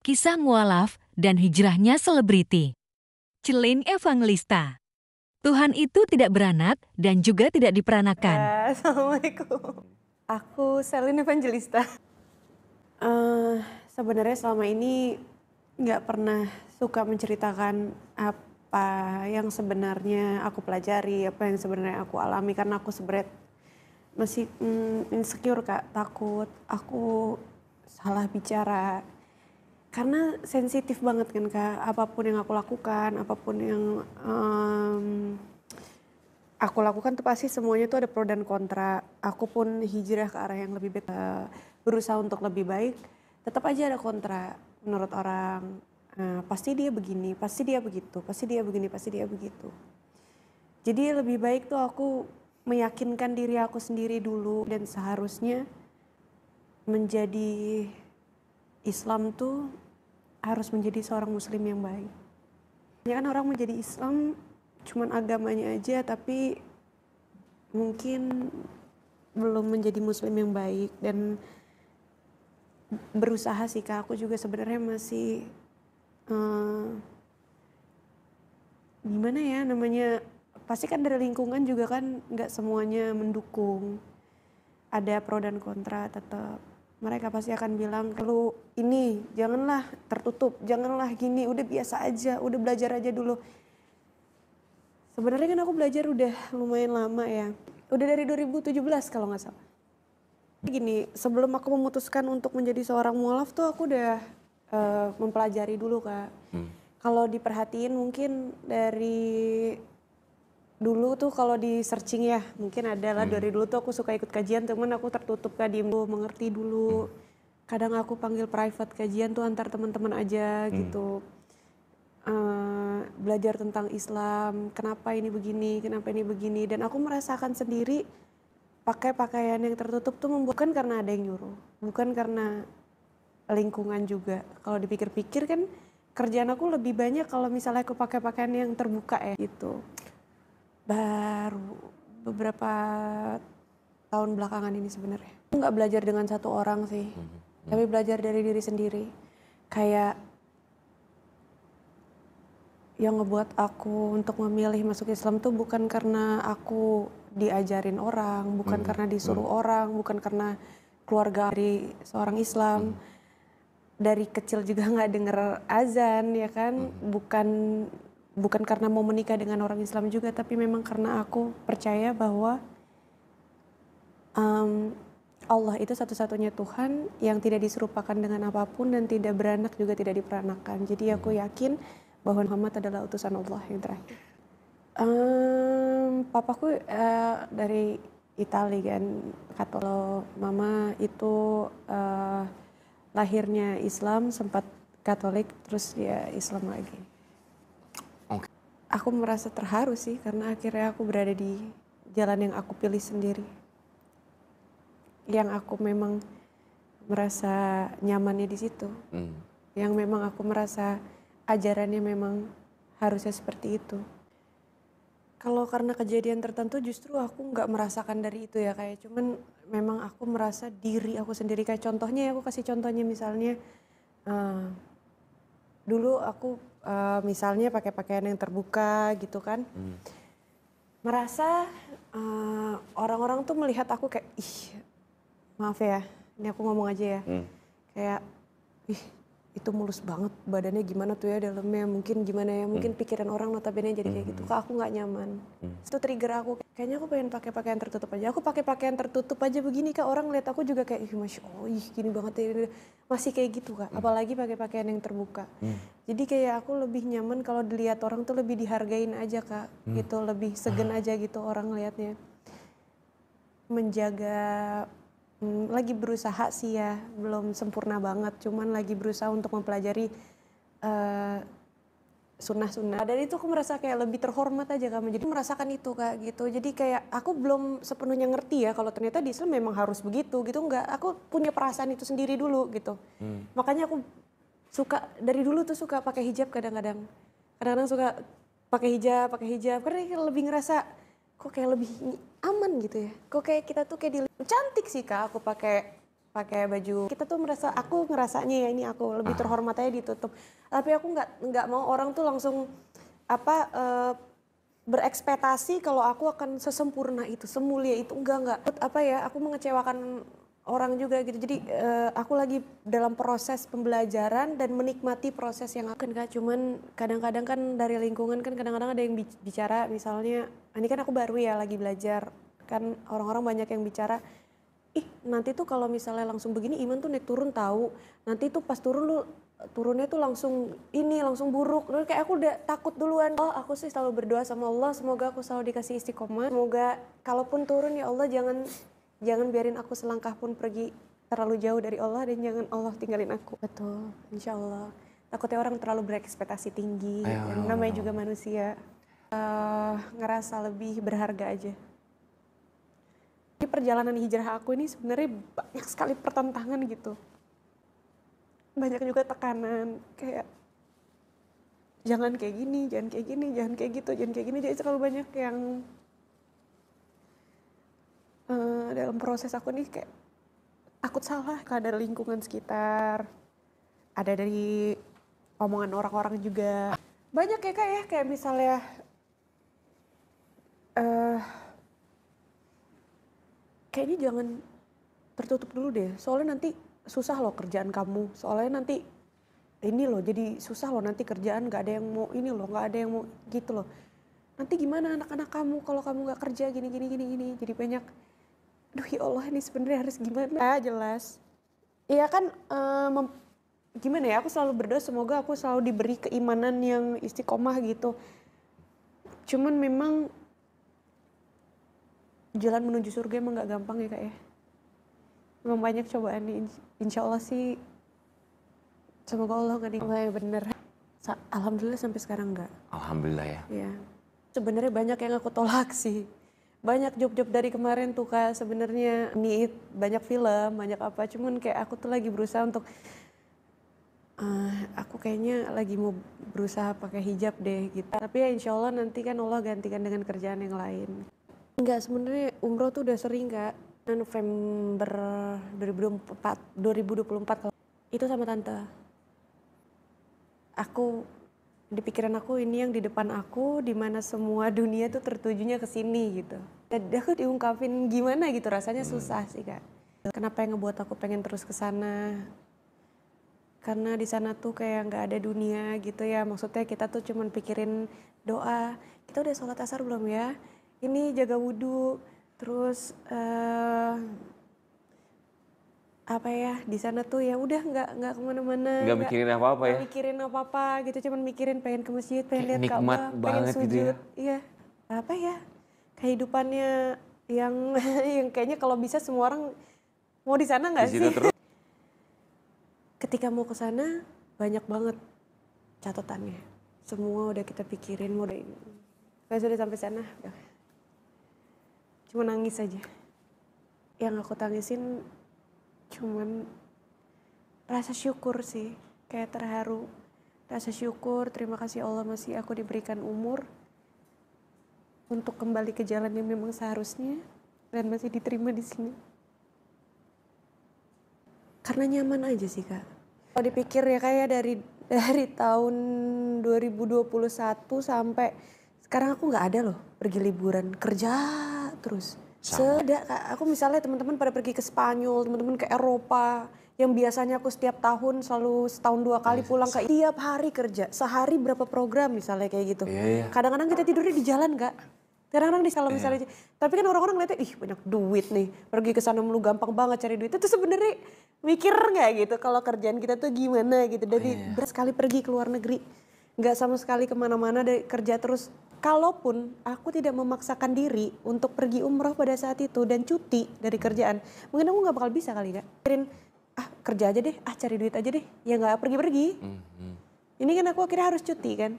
Kisah mualaf dan hijrahnya selebriti. Celine Evangelista. Tuhan itu tidak beranak dan juga tidak diperanakan. Assalamualaikum. Aku Celine Evangelista. Sebenarnya selama ini nggak pernah suka menceritakan apa yang sebenarnya aku pelajari, apa yang sebenarnya aku alami, karena aku sebenarnya masih insecure Kak, takut aku salah bicara. Karena sensitif banget kan Kak, apapun yang aku lakukan, apapun yang aku lakukan tuh pasti semuanya tuh ada pro dan kontra. Aku pun hijrah ke arah yang lebih baik, berusaha untuk lebih baik, tetap aja ada kontra menurut orang. Pasti dia begini, pasti dia begitu, pasti dia begini, pasti dia begitu. Jadi lebih baik tuh aku meyakinkan diri aku sendiri dulu, dan seharusnya menjadi Islam tuh harus menjadi seorang muslim yang baik. Ya kan orang menjadi Islam cuman agamanya aja, tapi mungkin belum menjadi muslim yang baik. Dan berusaha sih Kak, aku juga sebenarnya masih gimana ya namanya, pasti kan dari lingkungan juga kan nggak semuanya mendukung, ada pro dan kontra. Tetap mereka pasti akan bilang, kalau ini janganlah tertutup, janganlah gini, udah biasa aja, udah belajar aja dulu. Sebenarnya kan aku belajar udah lumayan lama ya, udah dari 2017 kalau nggak salah. Gini, sebelum aku memutuskan untuk menjadi seorang mualaf tuh aku udah mempelajari dulu Kak. Kalau diperhatiin mungkin dari dulu tuh, kalau di searching ya mungkin adalah dari dulu tuh aku suka ikut kajian, temen aku tertutup Kak, diem dulu, mengerti dulu. Kadang aku panggil private kajian tuh antar teman-teman aja gitu. Belajar tentang Islam, kenapa ini begini, kenapa ini begini. Dan aku merasakan sendiri pakai pakaian yang tertutup tuh bukan karena ada yang nyuruh, bukan karena lingkungan juga. Kalau dipikir-pikir kan kerjaan aku lebih banyak kalau misalnya aku pakai pakaian yang terbuka ya gitu. Baru beberapa tahun belakangan ini sebenarnya. Aku nggak belajar dengan satu orang sih, tapi belajar dari diri sendiri. Kayak yang ngebuat aku untuk memilih masuk Islam tuh bukan karena aku diajarin orang, bukan karena disuruh orang, bukan karena keluarga dari seorang Islam. Dari kecil juga nggak denger azan ya kan, bukan karena mau menikah dengan orang Islam juga, tapi memang karena aku percaya bahwa Allah itu satu-satunya Tuhan yang tidak diserupakan dengan apapun dan tidak beranak juga tidak diperanakan. Jadi aku yakin bahwa Muhammad adalah utusan Allah yang terakhir. Papaku dari Italia kan, Katolik. Mama itu lahirnya Islam, sempat Katolik, terus ya Islam lagi. Oke. Aku merasa terharu sih karena akhirnya aku berada di jalan yang aku pilih sendiri. Yang aku memang merasa nyamannya di situ. Yang memang aku merasa ajarannya memang harusnya seperti itu. Kalau karena kejadian tertentu justru aku nggak merasakan dari itu ya, kayak cuman memang aku merasa diri aku sendiri. Kayak contohnya, aku kasih contohnya misalnya, dulu aku misalnya pakai pakaian yang terbuka gitu kan, merasa orang-orang tuh melihat aku kayak, ih maaf ya, ini aku ngomong aja ya, kayak ih itu mulus banget badannya, gimana tuh ya dalamnya, mungkin gimana ya, mungkin pikiran orang notabene jadi kayak gitu. Kak, aku nggak nyaman. Itu trigger aku, kayaknya aku pengen pakai pakaian tertutup aja. Aku pakai pakaian tertutup aja begini Kak, orang lihat aku juga kayak ih Masya Allah, ih gini banget ya, masih kayak gitu Kak. Apalagi pakai pakaian yang terbuka. Jadi kayak aku lebih nyaman kalau dilihat orang tuh lebih dihargain aja Kak, gitu, lebih segen aja gitu orang lihatnya. Menjaga lagi berusaha sih ya, belum sempurna banget, cuman lagi berusaha untuk mempelajari sunnah-sunnah. Dan itu aku merasa kayak lebih terhormat aja Kak, jadi merasakan itu Kak gitu. Jadi kayak aku belum sepenuhnya ngerti ya kalau ternyata di Islam memang harus begitu gitu, enggak. Aku punya perasaan itu sendiri dulu gitu. Makanya aku suka, dari dulu tuh suka pakai hijab kadang-kadang. Kadang-kadang suka pakai hijab, karena lebih ngerasa kok kayak lebih aman gitu ya. Kok kayak kita tuh kayak cantik sih Kak, aku pakai pakai baju. Kita tuh aku ngerasanya ya ini aku lebih terhormat aja ditutup. Tapi aku nggak mau orang tuh langsung berekspektasi kalau aku akan sesempurna itu, semulia itu. Enggak. Aku mengecewakan orang juga gitu. Jadi aku lagi dalam proses pembelajaran dan menikmati proses yang akan Kak. Cuman kadang-kadang kan dari lingkungan kan kadang-kadang ada yang bicara misalnya, ini kan aku baru ya lagi belajar. Kan orang-orang banyak yang bicara, nanti tuh kalau misalnya langsung begini iman tuh naik turun tahu. Nanti tuh pas turunnya tuh langsung buruk. Lalu kayak aku udah takut duluan. Oh, aku sih selalu berdoa sama Allah, semoga aku selalu dikasih istiqomah. Semoga kalaupun turun ya Allah jangan biarin aku selangkah pun pergi terlalu jauh dari Allah dan jangan Allah tinggalin aku. Betul, insya Allah. Takutnya orang terlalu berekspektasi tinggi. Yang namanya juga manusia. Ngerasa lebih berharga aja. Di perjalanan hijrah aku ini sebenarnya banyak sekali pertentangan gitu. Banyak juga tekanan kayak jangan kayak gini, jangan kayak gini, jangan kayak gitu, jangan kayak gini. Jadi selalu banyak yang dalam proses aku nih kayak takut salah. Ada lingkungan sekitar, ada dari omongan orang-orang juga. Banyak ya Kak ya, kayak misalnya kayaknya jangan tertutup dulu deh, soalnya nanti susah loh kerjaan kamu, soalnya nanti ini loh jadi susah loh nanti kerjaan gak ada yang mau ini loh, gak ada yang mau gitu loh. Nanti gimana anak-anak kamu kalau kamu gak kerja gini. Jadi banyak, aduh ya Allah ini sebenarnya harus gimana? Jelas. Iya kan gimana ya, aku selalu berdoa semoga aku selalu diberi keimanan yang istiqomah gitu. Cuman memang jalan menuju surga emang gak gampang ya Kak ya. Memang banyak cobaan nih, insya Allah sih semoga Allah gak yang bener. Alhamdulillah sampai sekarang enggak. Alhamdulillah ya. Iya. Sebenarnya banyak yang aku tolak sih. Banyak job-job dari kemarin tuh Kak sebenarnya banyak film, banyak apa. Cuman kayak aku tuh lagi berusaha untuk aku kayaknya lagi mau berusaha pakai hijab deh gitu. Tapi ya insya Allah nanti kan Allah gantikan dengan kerjaan yang lain. Enggak, sebenarnya umroh tuh udah sering Kak. November 2024 itu sama tante. Aku di pikiran aku ini yang di depan aku, di mana semua dunia tuh tertujunya ke sini gitu. Dan aku diungkapin gimana gitu rasanya susah sih Kak. Kenapa yang ngebuat aku pengen terus ke sana? Karena di sana tuh kayak nggak ada dunia gitu ya. Maksudnya kita tuh cuman pikirin doa. Kita udah sholat asar belum ya? Ini jaga wudhu, terus di sana tuh ya udah nggak kemana-mana, Nggak mikirin apa-apa ya? Nggak mikirin apa-apa gitu, cuman mikirin pengen ke masjid, pengen lihat Nikmat Ka'bah, pengen banget sujud, gitu ya? iya. Kehidupannya yang yang kayaknya kalau bisa semua orang mau di sana nggak Di situ sih? terus. Ketika mau ke sana banyak banget catatannya, semua udah kita pikirin, kayak sudah sampai sana. Cuma nangis aja. Yang aku tangisin cuman rasa syukur sih, kayak terharu. Rasa syukur, terima kasih Allah masih aku diberikan umur untuk kembali ke jalan yang memang seharusnya dan masih diterima di sini. Karena nyaman aja sih Kak. Kalau dipikir ya kayak dari tahun 2021 sampai sekarang aku nggak ada loh pergi liburan, kerja terus. Kak, aku misalnya teman-teman pada pergi ke Spanyol, teman-teman ke Eropa, yang biasanya aku setiap tahun selalu setahun 2 kali pulang ke tiap hari kerja, sehari berapa program misalnya kayak gitu. Iya. Kadang-kadang kita tidurnya di jalan Kak. Kadang-kadang kalau misalnya, tapi kan orang-orang ngeliatnya, banyak duit nih, pergi ke sana mulu gampang banget cari duit. Itu sebenarnya mikir nggak gitu kalau kerjaan kita tuh gimana gitu. Dari sekali pergi ke luar negeri, nggak sama sekali kemana-mana dari kerja terus. Kalaupun aku tidak memaksakan diri untuk pergi umroh pada saat itu dan cuti dari kerjaan, mungkin aku nggak bakal bisa kali Kak. Kerja aja deh, cari duit aja deh, ya nggak pergi-pergi. Ini kan aku akhirnya harus cuti kan.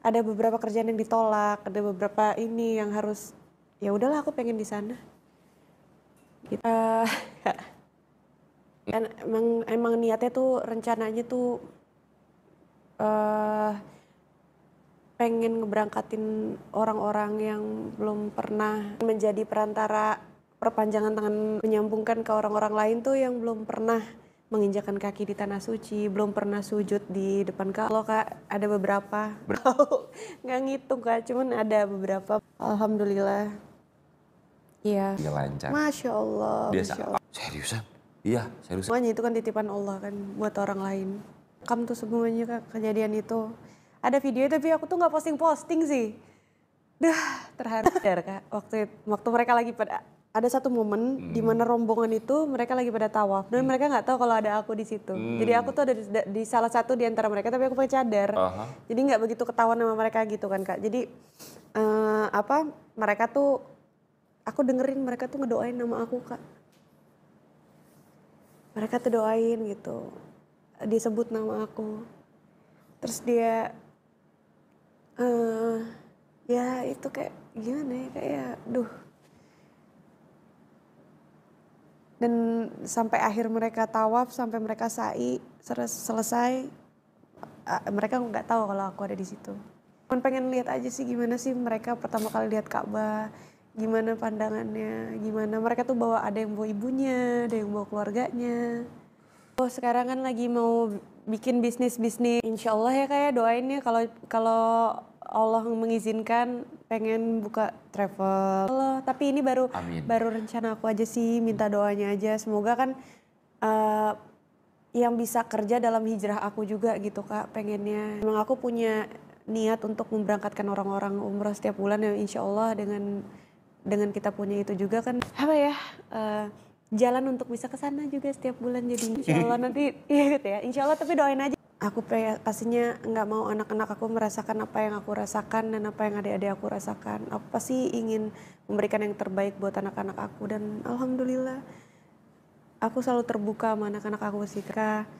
Ada beberapa kerjaan yang ditolak, ada beberapa ini yang harus, ya udahlah aku pengen di sana. Gitu. Dan emang niatnya tuh rencananya tuh pengen ngeberangkatin orang-orang yang belum pernah menjadi perantara perpanjangan tangan menyambungkan ke orang-orang lain tuh yang belum pernah menginjakan kaki di tanah suci, belum pernah sujud di depan Allah Kak, ada beberapa. Nggak ngitung Kak, cuman ada beberapa. Alhamdulillah. Iya. Dia lancar. Masya Allah. Biasa. Masya Allah. Seriusan? Iya, seriusan. Semuanya itu kan titipan Allah kan buat orang lain. Kamu tuh semuanya Kak, kejadian itu. Ada video tapi aku tuh nggak posting-posting sih. Terharu Kak. Waktu mereka lagi ada satu momen di mana rombongan itu mereka lagi pada tawaf dan mereka nggak tahu kalau ada aku di situ. Jadi aku tuh ada di salah satu di antara mereka tapi aku pakai cadar. Jadi nggak begitu ketahuan sama mereka gitu kan Kak. Jadi mereka tuh aku dengerin mereka tuh ngedoain nama aku Kak. Mereka tuh doain gitu. Disebut nama aku. Terus dia ya itu kayak gimana ya kayak dan sampai akhir mereka tawaf, sampai mereka sa'i selesai, mereka nggak tahu kalau aku ada di situ. Cuman pengen lihat aja sih gimana sih mereka pertama kali lihat Ka'bah, gimana pandangannya, gimana mereka tuh bawa, ada yang bawa ibunya, ada yang bawa keluarganya. Oh sekarang kan lagi mau bikin bisnis, insya Allah ya kayak doain ya kalau Allah mengizinkan pengen buka travel. Tapi ini baru rencana aku aja sih, minta doanya aja. Semoga kan yang bisa kerja dalam hijrah aku juga gitu Kak pengennya. Memang aku punya niat untuk memberangkatkan orang-orang umrah setiap bulan ya insya Allah dengan kita punya itu juga kan jalan untuk bisa ke sana juga setiap bulan jadi insya Allah nanti ya gitu ya insya Allah tapi doain aja. Aku pastinya nggak mau anak-anak aku merasakan apa yang aku rasakan dan apa yang adik-adik aku rasakan. Aku pasti ingin memberikan yang terbaik buat anak-anak aku dan alhamdulillah aku selalu terbuka sama anak-anak aku sih Kak.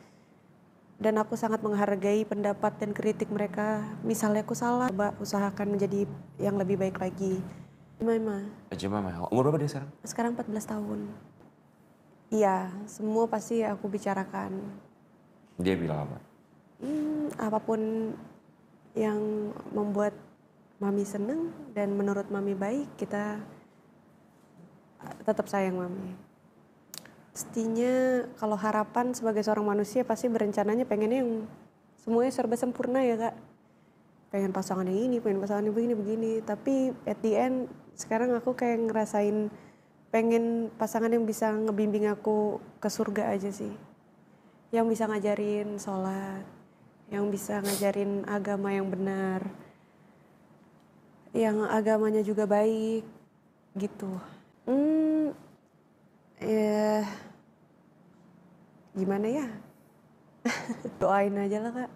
Dan aku sangat menghargai pendapat dan kritik mereka. Misalnya aku salah, coba usahakan menjadi yang lebih baik lagi. Gimana? Umur berapa dia sekarang? Sekarang 14 tahun. Iya, semua pasti aku bicarakan. Dia bilang apa? Apapun yang membuat Mami seneng dan menurut Mami baik, kita tetap sayang Mami. Pastinya kalau harapan sebagai seorang manusia pasti berencananya pengennya yang semuanya serba sempurna ya Kak. Pengen pasangan yang ini, pengen pasangan yang begini. Tapi at the end sekarang aku kayak ngerasain pengen pasangan yang bisa ngebimbing aku ke surga aja sih. Yang bisa ngajarin sholat, yang bisa ngajarin agama yang benar, yang agamanya juga baik, gitu. Ya, gimana ya? Doain aja lah Kak.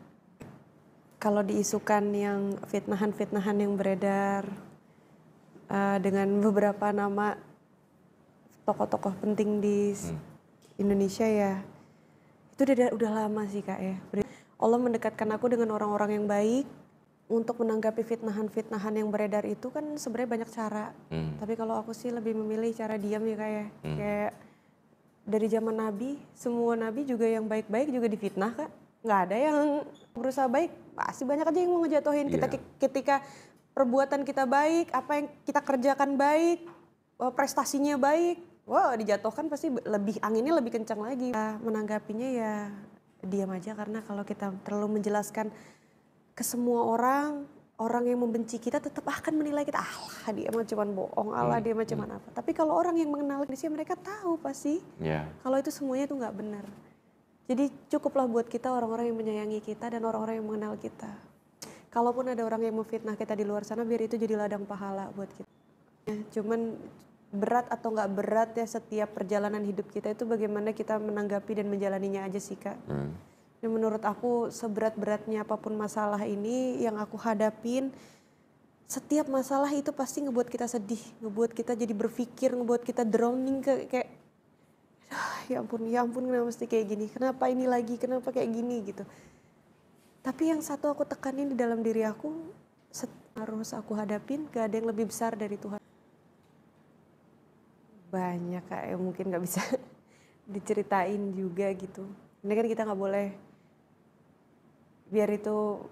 Kalau diisukan yang fitnahan-fitnahan yang beredar dengan beberapa nama tokoh-tokoh penting di Indonesia ya, itu udah lama sih Kak ya. Allah mendekatkan aku dengan orang-orang yang baik untuk menanggapi fitnahan-fitnahan yang beredar itu kan sebenarnya banyak cara. Tapi kalau aku sih lebih memilih cara diam ya Kak ya. Kayak dari zaman Nabi, semua Nabi juga yang baik-baik juga difitnah Kak. Nggak ada yang berusaha baik, pasti banyak aja yang mau ngejatuhin. Ketika perbuatan kita baik, apa yang kita kerjakan baik, prestasinya baik, dijatuhkan pasti anginnya lebih kencang lagi. Menanggapinya ya diam aja karena kalau kita terlalu menjelaskan ke semua orang yang membenci kita tetap akan menilai kita, Allah dia mah cuman bohong, Allah dia mah cuman apa. Tapi kalau orang yang mengenal dia mereka tahu pasti kalau itu semuanya itu nggak benar. Jadi cukuplah buat kita orang-orang yang menyayangi kita dan orang-orang yang mengenal kita. Kalaupun ada orang yang memfitnah kita di luar sana biar itu jadi ladang pahala buat kita. Cuman berat atau nggak berat ya setiap perjalanan hidup kita itu bagaimana kita menanggapi dan menjalaninya aja sih Kak. Dan menurut aku seberat-beratnya apapun masalah ini yang aku hadapin, setiap masalah itu pasti ngebuat kita sedih, ngebuat kita jadi berpikir, ngebuat kita drowning kayak ya ampun kenapa mesti kayak gini, kenapa ini lagi, kenapa kayak gini gitu. Tapi yang satu aku tekanin di dalam diri aku, harus aku hadapin, gak ada yang lebih besar dari Tuhan. Banyak Kak yang mungkin gak bisa diceritain juga gitu. Ini kan kita gak boleh biar itu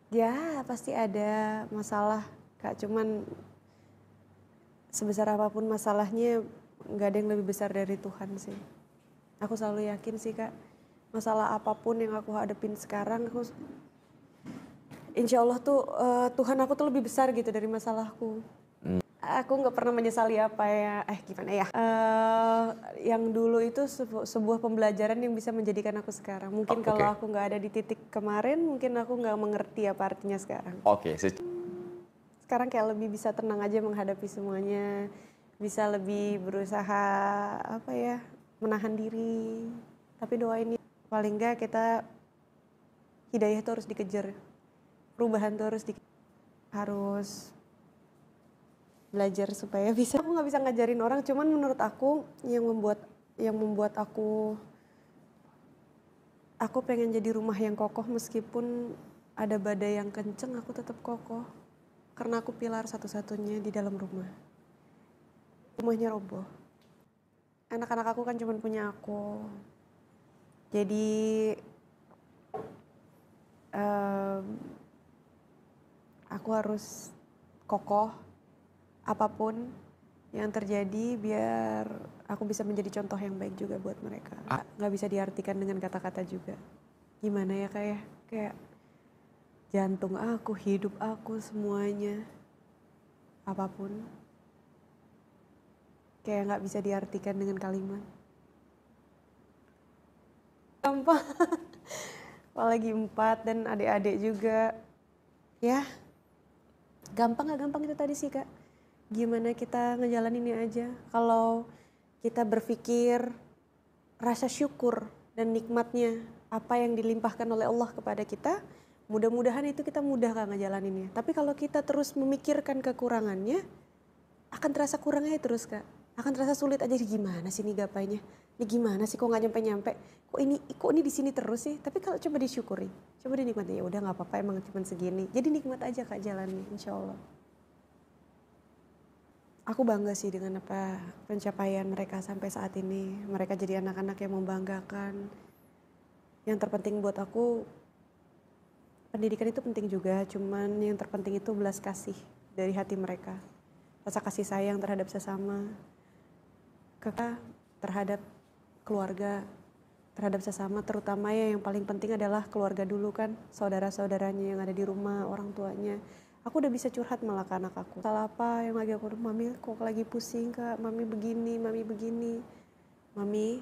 ya pasti ada masalah Kak, cuman sebesar apapun masalahnya, nggak ada yang lebih besar dari Tuhan sih. Aku selalu yakin sih Kak, masalah apapun yang aku hadapin sekarang, insya Allah tuh Tuhan aku tuh lebih besar gitu dari masalahku. Aku nggak pernah menyesali apa ya, gimana ya? Yang dulu itu sebuah pembelajaran yang bisa menjadikan aku sekarang. Mungkin kalau aku nggak ada di titik kemarin, mungkin aku nggak mengerti apa artinya sekarang. Sekarang kayak lebih bisa tenang aja menghadapi semuanya, bisa lebih berusaha apa ya, menahan diri. Tapi doain paling nggak kita hidayah tuh harus dikejar, perubahan tuh harus belajar supaya bisa. Aku nggak bisa ngajarin orang, cuman menurut aku yang membuat aku pengen jadi rumah yang kokoh meskipun ada badai yang kenceng, aku tetap kokoh karena aku pilar satu-satunya di dalam rumah. Rumahnya roboh, anak-anak aku kan cuman punya aku, jadi aku harus kokoh apapun yang terjadi biar aku bisa menjadi contoh yang baik juga buat mereka. Nggak bisa diartikan dengan kata-kata juga. Gimana ya kayak jantung aku, hidup aku, semuanya. Apapun. Kayak nggak bisa diartikan dengan kalimat. Gampang. Apalagi 4 dan adik-adik juga. Ya, gampang nggak gampang itu tadi sih Kak. Gimana kita ngejalaninnya aja. Kalau kita berpikir rasa syukur dan nikmatnya apa yang dilimpahkan oleh Allah kepada kita, mudah-mudahan itu kita mudah Kak ngejalaninnya. Tapi kalau kita terus memikirkan kekurangannya, akan terasa kurangnya terus Kak. Akan terasa sulit aja, gimana sih nih gapainya? Ini gimana sih kok nggak nyampe-nyampe? Kok ini di sini terus sih? Tapi kalau coba disyukuri, coba dinikmati, ya udah nggak apa-apa emang cuma segini. Jadi nikmat aja Kak jalannya, insya Allah. Aku bangga sih dengan apa pencapaian mereka sampai saat ini. Mereka jadi anak-anak yang membanggakan. Yang terpenting buat aku, pendidikan itu penting juga, cuman yang terpenting itu belas kasih dari hati mereka. Rasa kasih sayang terhadap sesama, terhadap keluarga, terhadap sesama, terutama ya yang paling penting adalah keluarga dulu kan, saudara-saudaranya yang ada di rumah, orang tuanya. Aku udah bisa curhat malah ke anak aku. Salah apa yang lagi aku, mami kok lagi pusing Kak, mami begini, mami begini. Mami,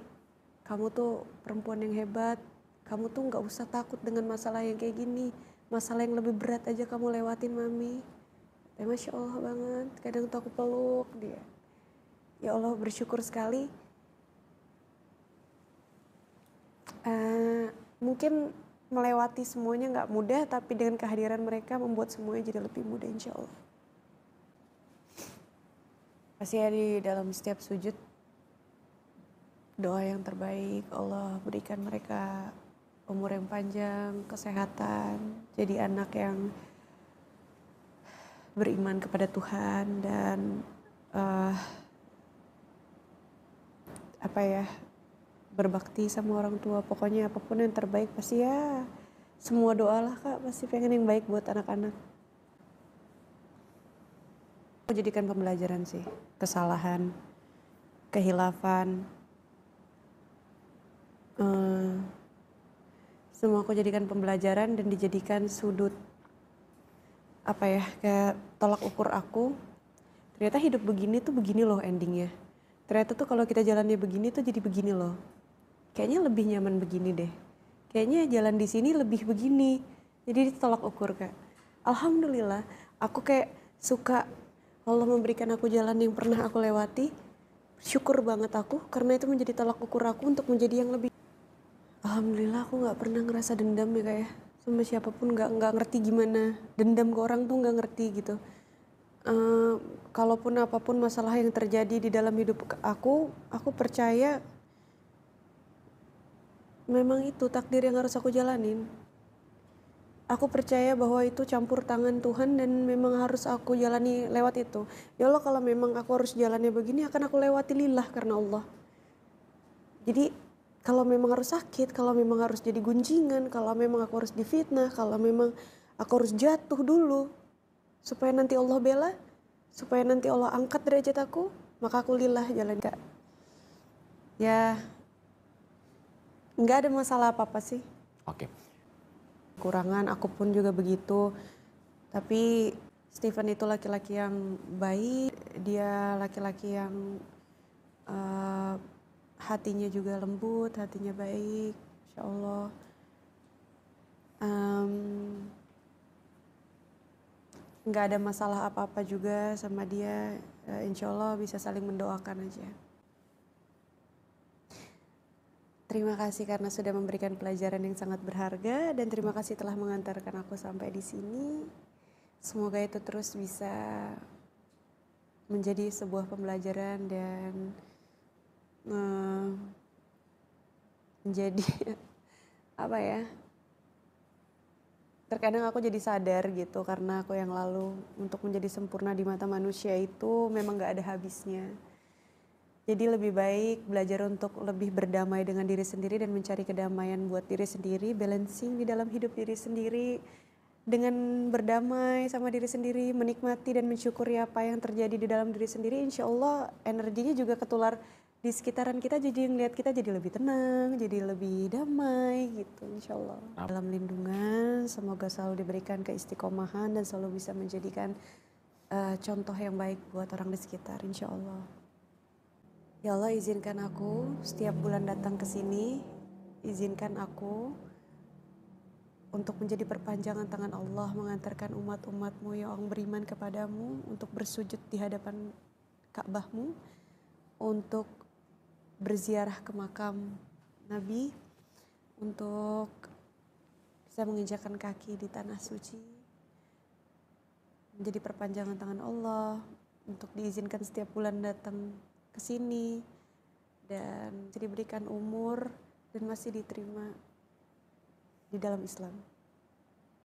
kamu tuh perempuan yang hebat, kamu tuh gak usah takut dengan masalah yang kayak gini. Masalah yang lebih berat aja kamu lewatin Mami. Masya Allah banget, kadang tuh aku peluk dia. Ya Allah bersyukur sekali. Mungkin melewati semuanya nggak mudah, tapi dengan kehadiran mereka membuat semuanya jadi lebih mudah insya Allah. Pasti ya di dalam setiap sujud, doa yang terbaik, Allah berikan mereka umur yang panjang, kesehatan, jadi anak yang beriman kepada Tuhan dan berbakti sama orang tua. Pokoknya apapun yang terbaik pasti ya, semua doa lah Kak, pasti pengen yang baik buat anak-anak. Aku jadikan pembelajaran sih, kesalahan, kehilafan, semua aku jadikan pembelajaran dan dijadikan sudut kayak tolak ukur aku. Ternyata hidup begini tuh begini loh endingnya. Ternyata tuh kalau kita jalannya begini tuh jadi begini loh. Kayaknya lebih nyaman begini deh. Kayaknya jalan di sini lebih begini. Jadi ditolak ukur Kak. Alhamdulillah, aku kayak suka Allah memberikan aku jalan yang pernah aku lewati. Syukur banget aku karena itu menjadi tolak ukur aku untuk menjadi yang lebih. Alhamdulillah aku nggak pernah ngerasa dendam ya Kak ya. Sama siapapun, nggak ngerti gimana dendam ke orang tuh, nggak ngerti gitu. Kalaupun apapun masalah yang terjadi di dalam hidup aku percaya memang itu takdir yang harus aku jalanin. Aku percaya bahwa itu campur tangan Tuhan dan memang harus aku jalani lewat itu. Ya Allah, kalau memang aku harus jalannya begini, akan aku lewati lillah karena Allah. Jadi kalau memang harus sakit, kalau memang harus jadi gunjingan, kalau memang aku harus difitnah, kalau memang aku harus jatuh dulu supaya nanti Allah bela, supaya nanti Allah angkat derajat aku, maka aku lillah jalan. Ya, nggak ada masalah apa-apa sih. Oke. Kurangan, aku pun juga begitu. Tapi Steven itu laki-laki yang baik, dia laki-laki yang hatinya juga lembut, hatinya baik, insya Allah. Nggak ada masalah apa-apa juga sama dia, insya Allah bisa saling mendoakan aja. Terima kasih karena sudah memberikan pelajaran yang sangat berharga dan terima kasih telah mengantarkan aku sampai di sini. Semoga itu terus bisa menjadi sebuah pembelajaran dan menjadi apa ya? Terkadang aku jadi sadar gitu karena aku yang lalu untuk menjadi sempurna di mata manusia itu memang gak ada habisnya. Jadi lebih baik belajar untuk lebih berdamai dengan diri sendiri dan mencari kedamaian buat diri sendiri, balancing di dalam hidup diri sendiri dengan berdamai sama diri sendiri, menikmati dan mensyukuri apa yang terjadi di dalam diri sendiri. Insya Allah energinya juga ketular di sekitaran kita, jadi ngelihat kita jadi lebih tenang, jadi lebih damai gitu insya Allah. Dalam lindungan, semoga selalu diberikan keistiqomahan dan selalu bisa menjadikan contoh yang baik buat orang di sekitar insya Allah. Ya Allah, izinkan aku setiap bulan datang ke sini, izinkan aku untuk menjadi perpanjangan tangan Allah mengantarkan umat-umatmu yang beriman kepadamu untuk bersujud di hadapan Ka'bahmu, untuk berziarah ke makam Nabi, untuk bisa menginjakkan kaki di tanah suci, menjadi perpanjangan tangan Allah, untuk diizinkan setiap bulan datang ke sini dan diberikan umur dan masih diterima di dalam Islam.